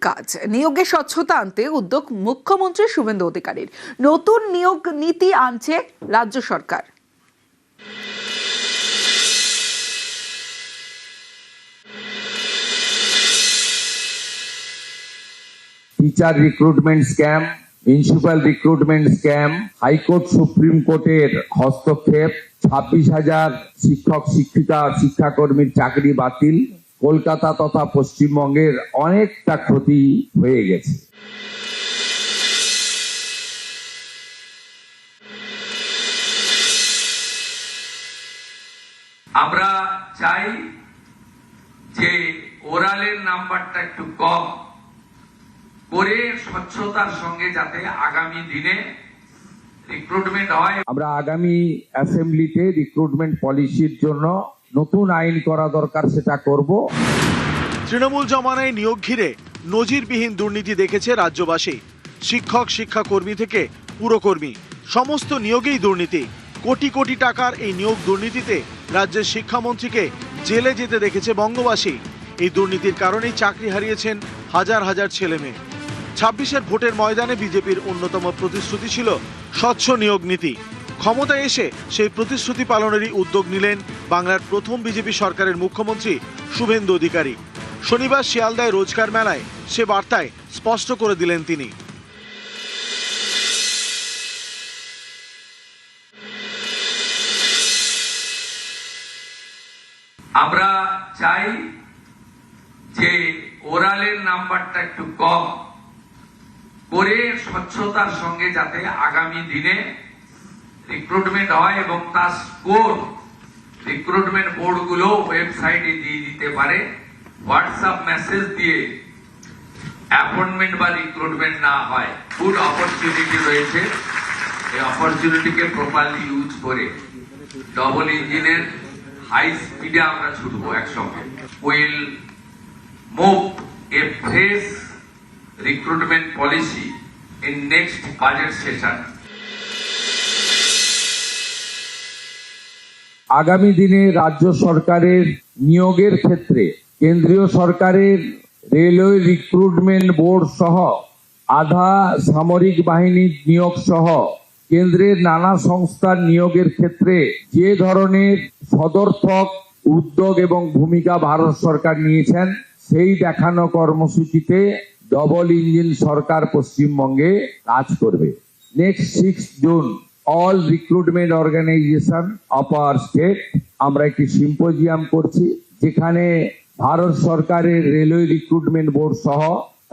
কাজ। নিয়োগে স্বচ্ছতা আনতে উদ্যোগ মুখ্যমন্ত্রী শুভেন্দু অধিকারীর। নতুন নিয়োগ নীতি আনছে রাজ্য সরকার। Teacher recruitment scam, municipal recruitment scam, high court supreme কোর্টের হস্তক্ষেপ, 26,000 শিক্ষক শিক্ষিকা শিক্ষাকর্মীর চাকরি বাতিল, কলকাতা তথা পশ্চিমবঙ্গের অনেকটা ক্ষতি হয়ে গেছে। আমরা চাই যে ওরালের নাম্বারটা একটু কম করে স্বচ্ছতার সঙ্গে যাতে আগামী দিনে রিক্রুটমেন্ট হয়। আমরা আগামী অ্যাসেম্বলিতে রিক্রুটমেন্ট পলিসির জন্য নতুন আইন করা দরকার, সেটা করব। তৃণমূল জমানায় নিয়োগ ঘিরে নজিরবিহীন দুর্নীতি দেখেছে রাজ্যবাসী। শিক্ষক শিক্ষাকর্মী থেকে পুরকর্মী সমস্ত নিয়োগেই দুর্নীতি। কোটি কোটি টাকার এই নিয়োগ দুর্নীতিতে রাজ্যের শিক্ষামন্ত্রীকে জেলে যেতে দেখেছে বঙ্গবাসী। এই দুর্নীতির কারণেই চাকরি হারিয়েছেন হাজার হাজার ছেলে মেয়ে। 26-এর ভোটের ময়দানে বিজেপির অন্যতম প্রতিশ্রুতি ছিল স্বচ্ছ নিয়োগ নীতি। ক্ষমতায় এসে সেই প্রতিশ্রুতি পালনেরই উদ্যোগ নিলেন বাংলার প্রথম বিজেপি সরকারের মুখ্যমন্ত্রী শুভেন্দু অধিকারী। শনিবার শিয়ালদায় রোজগার মেলায় সে বার্তায় স্পষ্ট করে দিলেন তিনি। আমরা চাই যে ওরালের নাম্বারটা একটু কম করে স্বচ্ছতার সঙ্গে যাতে আগামী দিনে রিক্রুটমেন্ট হয় এবং তার স্কোর রিক্রুটমেন্ট বোর্ডগুলো ওয়েবসাইটে দিয়ে দিতে পারে। হোয়াটসঅ্যাপ মেসেজ দিয়ে অ্যাপয়েন্টমেন্ট বা রিক্রুটমেন্ট না হয়। গুড অপরচুনিটি রয়েছে, এই অপরচুনিটিকে প্রপারলি ইউজ করে ডবল ইঞ্জিনের হাই স্পিডে আমরা ছুটবো একসঙ্গে। Will move A fresh recruitment policy in next budget session. আগামী দিনে রাজ্য সরকারের নিয়োগের ক্ষেত্রে কেন্দ্রীয় সরকারের রেলওয়ে রিক্রুটমেন্ট বোর্ড সহ আধা সামরিক বাহিনীর নিয়োগ সহ কেন্দ্রের নানা সংস্থার নিয়োগের ক্ষেত্রে যে ধরনের সদর্থক উদ্যোগ এবং ভূমিকা ভারত সরকার নিয়েছেন, সেই দেখানো কর্মসূচিতে ডবল ইঞ্জিন সরকার পশ্চিমবঙ্গে কাজ করবে। Next 6 June all recruitment organisation of our state আমরা একটি সিম্পোজিয়াম করছি, যেখানে ভারত সরকারের রেলওয়ে রিক্রুটমেন্ট বোর্ড সহ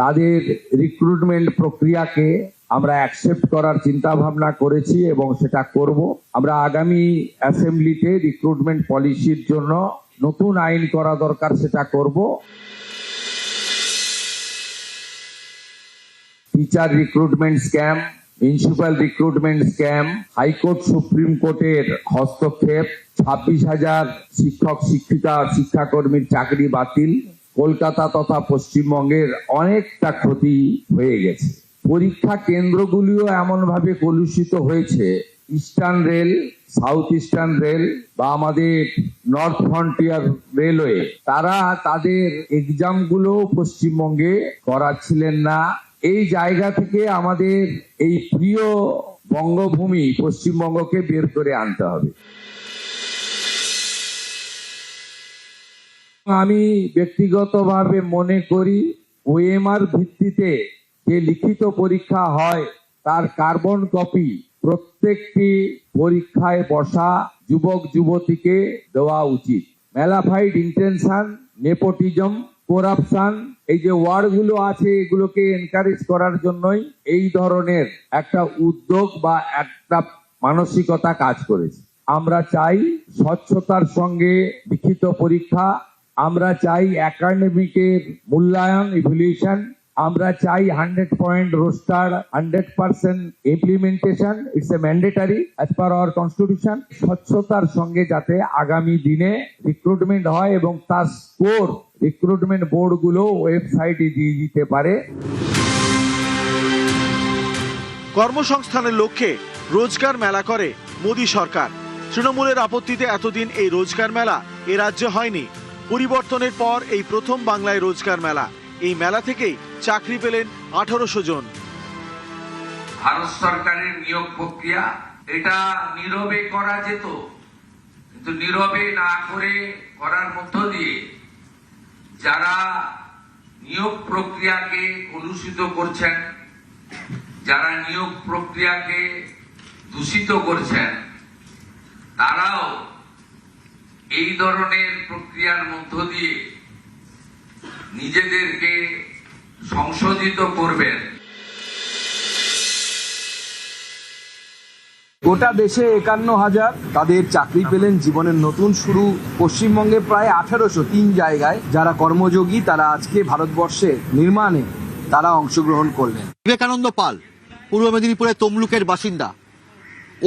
তাদের রিক্রুটমেন্ট প্রক্রিয়াকে আমরা অ্যাকসেপ্ট করার চিন্তা ভাবনা করেছি এবং সেটা করব। আমরা আগামী অ্যাসেম্বলিতে রিক্রুটমেন্ট পলিসির জন্য নতুন আইন করা দরকার, সেটা করব। Teacher recruitment scam, municipal recruitment scam, high court supreme কোর্টের হস্তক্ষেপ, 26,000 শিক্ষক শিক্ষিকা শিক্ষাকর্মীর চাকরি বাতিল, কলকাতা তথা পশ্চিমবঙ্গের অনেকটা ক্ষতি হয়ে গেছে। পরীক্ষা কেন্দ্রগুলিও এমনভাবে কলুষিত হয়েছে, eastern rail, south eastern rail বা আমাদের নর্থ ফ্রন্টিয়ার রেলওয়ে, তারা তাদের এক্সামগুলো পশ্চিমবঙ্গে করাচ্ছিলেন না। এই জায়গা থেকে আমাদের এই প্রিয় বঙ্গভূমি পশ্চিমবঙ্গকে বের করে আনতে হবে। আমি ব্যক্তিগতভাবে মনে করি ওএমআর ভিত্তিতে যে লিখিত পরীক্ষা হয় তার কার্বন কপি প্রত্যেকটি পরীক্ষায় বসা যুবক যুবতীকে দেওয়া উচিত। ম্যালাফাইড ইন্টেনশন, নেপোটিজম, করাপশন, এই যে ওয়ার্ডগুলো আছে, এগুলোকে এনকারেজ করার জন্যই এই ধরনের একটা উদ্যোগ বা একটা মানসিকতা কাজ করেছে। আমরা চাই স্বচ্ছতার সঙ্গে লিখিত পরীক্ষা, আমরা চাই একাডেমিকের মূল্যায়ন, ইভ্যালুয়েশন, আমরা চাই 100 point roaster, 100% implementation, it's a mandatory as per hour constitution. স্বচ্ছতার সঙ্গে যাতে আগামী দিনে রিক্রুটমেন্ট হয় এবং তার স্কোর রিক্রুটমেন্ট বোর্ডগুলো ওয়েবসাইটে দিয়ে দিতে পারে। কর্মসংস্থানের লক্ষ্যে রোজগার মেলা করে মোদী সরকার। তৃণমূলের আপত্তিতে এতদিন এই রোজগার মেলা এ রাজ্যে হয়নি। পরিবর্তনের পর এই প্রথম বাংলায় রোজগার মেলা। এই মেলা থেকেই চাকরি পেলেন 1800 জন। ভারত সরকারের নিয়োগ প্রক্রিয়া এটা নীরবে করা যেত, কিন্তু নীরবে না করে করার মধ্য দিয়ে যারা নিয়োগ প্রক্রিয়াকে কলুষিত করছেন, যারা নিয়োগ প্রক্রিয়াকে দূষিত করছেন, তারাও এই ধরনের প্রক্রিয়ার মধ্য দিয়ে নিজেদেরকে সংশোধিত করবেন। গোটা দেশে 51,000 তাদের চাকরি পেলেন, জীবনের নতুন শুরু। পশ্চিমবঙ্গে প্রায় 1803 জায়গায় যারা কর্মযোগী, তারা আজকে ভারতবর্ষের নির্মাণে তারা অংশগ্রহণ করলেন। বিবেকানন্দ পাল পূর্ব মেদিনীপুরের তমলুকের বাসিন্দা,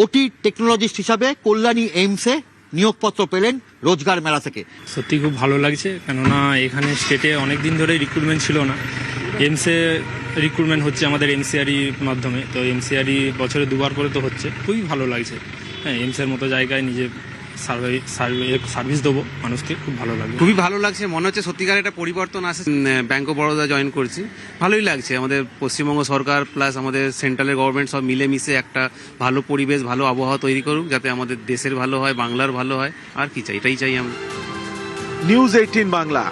ওটি টেকনোলজিস্ট হিসাবে কল্যাণী এইমসে নিয়োগপত্র পেলেন রোজগার মেলা থেকে। সত্যি খুব ভালো লাগছে, কেননা এখানে স্টেটে অনেক দিন ধরে রিক্রুটমেন্ট ছিল না। এমসে রিক্রুটমেন্ট হচ্ছে আমাদের এমসিআরই মাধ্যমে, তো এমসিআরই বছরে 2বার করে তো হচ্ছে, খুবই ভালো লাগছে। হ্যাঁ, এমসের মতো জায়গায় নিজে সার্ভিস দেবো মানুষকে, খুব ভালো লাগবে। খুবই ভালো লাগছে, মনে হচ্ছে সত্যিকার একটা পরিবর্তন আসে। ব্যাংক অফ বরোদা জয়েন করছি, ভালোই লাগছে। আমাদের পশ্চিমবঙ্গ সরকার প্লাস আমাদের সেন্ট্রালের গভর্নমেন্ট সব মিলেমিশে একটা ভালো পরিবেশ, ভালো আবহাওয়া তৈরি করুক, যাতে আমাদের দেশের ভালো হয়, বাংলার ভালো হয়। আর কি চাই, এটাই চাই আমরা। নিউজ 18 বাংলা।